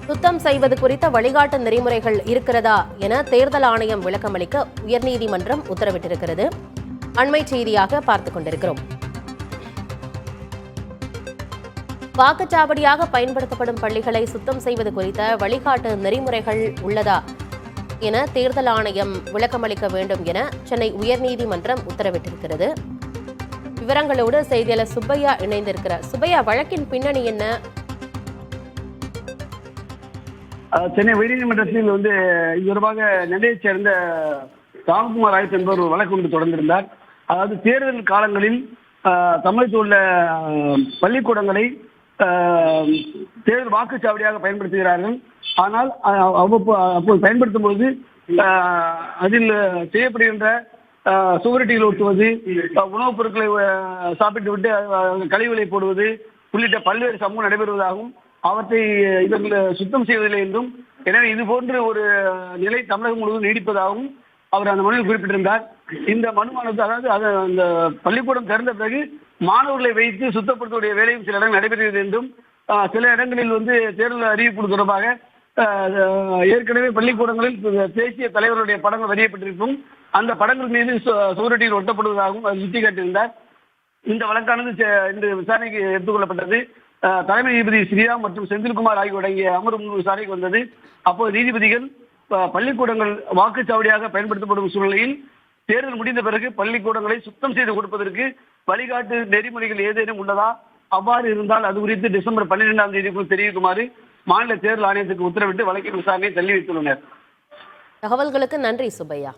சுத்தம் செய்வது குறித்த வழிகாட்டு நெறிமுறைகள் இருக்கிறதா என தேர்தல் ஆணையம் விளக்கமளிக்க உயர்நீதிமன்றம் உத்தரவிட்டிருக்கிறது. அண்மை செய்தியாக பார்த்துக் கொண்டிருக்கிறோம். வாக்குச்சாவடியாக பயன்படுத்தப்படும் பள்ளிகளை சுத்தம் செய்வது குறித்த வழிகாட்டு நெறிமுறைகள் உள்ளதா என தேர்தல் ஆணையம் விளக்கமளிக்க வேண்டும் என சென்னை உயர்நீதிமன்றம் உத்தரவிட்டிருக்கிறது. விவரங்களோடு செய்தியாளர் சுப்பையா இணைந்திருக்கிறார். சுப்பையா, வழக்கின் பின்னணி என்ன? சென்னை உயர்நீதிமன்றத்தில் இது தொடர்பாக நெல்லையைச் சேர்ந்த ராம்குமார் ஆயுத் என்பவர் ஒரு வழக்கு ஒன்று தொடர்ந்திருந்தார். அதாவது தேர்தல் காலங்களில் தமிழகத்தில் உள்ள பள்ளிக்கூடங்களை தேர்தல் வாக்குச்சாவடியாக பயன்படுத்துகிறார்கள். ஆனால் அப்போது பயன்படுத்தும் போது அதில் செய்யப்படுகின்ற சுவரொட்டிகள் ஒட்டுவது, உணவுப் பொருட்களை சாப்பிட்டு விட்டு கழிவுகளை போடுவது உள்ளிட்ட பல்வேறு சம்பவம் நடைபெறுவதாகவும் அவற்றை இவர்கள் சுத்தம் செய்வதில்லை என்றும், எனவே இது போன்ற ஒரு நிலை தமிழகம் முழுவதும் நீடிப்பதாகவும் அவர் அந்த மனுவில் குறிப்பிட்டிருந்தார். இந்த மனுவானது அதாவது அந்த பள்ளிக்கூடம் திறந்த பிறகு மாணவர்களை வைத்து சுத்தப்படுத்தக்கூடிய வேலையும் சில இடங்கள் நடைபெறுகிறது என்றும், சில இடங்களில் தேர்தல் அறிவிப்பு தொடர்பாக ஏற்கனவே பள்ளிக்கூடங்களில் தேசிய தலைவர்களுடைய படங்கள் வரையப்பட்டிருக்கும். அந்த படங்கள் மீது சுவரொட்டியில் ஒட்டப்படுவதாகவும் அவர் சுட்டிக்காட்டியிருந்தார். இந்த வழக்கானது இன்று விசாரணைக்கு எடுத்துக்கொள்ளப்பட்டது. தலைமை நீதிபதி ஸ்ரீராம் மற்றும் செந்தில்குமார் ஆகியோர் அடங்கிய அமர்வு முன்பு விசாரணைக்கு வந்தது. அப்போது நீதிபதிகள் பள்ளிக்கூடங்கள் வாக்குச்சாவடியாக பயன்படுத்தப்படும் சூழ்நிலையில் தேர்தல் முடிந்த பிறகு பள்ளிக்கூடங்களை சுத்தம் செய்து கொடுப்பதற்கு வழிகாட்டு நெறிமுறைகள் ஏதேனும் உள்ளதா, அவ்வாறு இருந்தால் அது குறித்து டிசம்பர் 12ஆம் தேதிக்குள் தெரிவிக்குமாறு மாநில தேர்தல் ஆணையத்துக்கு உத்தரவிட்டு வழக்கின் விசாரணையை தள்ளி வைத்துள்ளனர். தகவல்களுக்கு நன்றி சுப்பையா.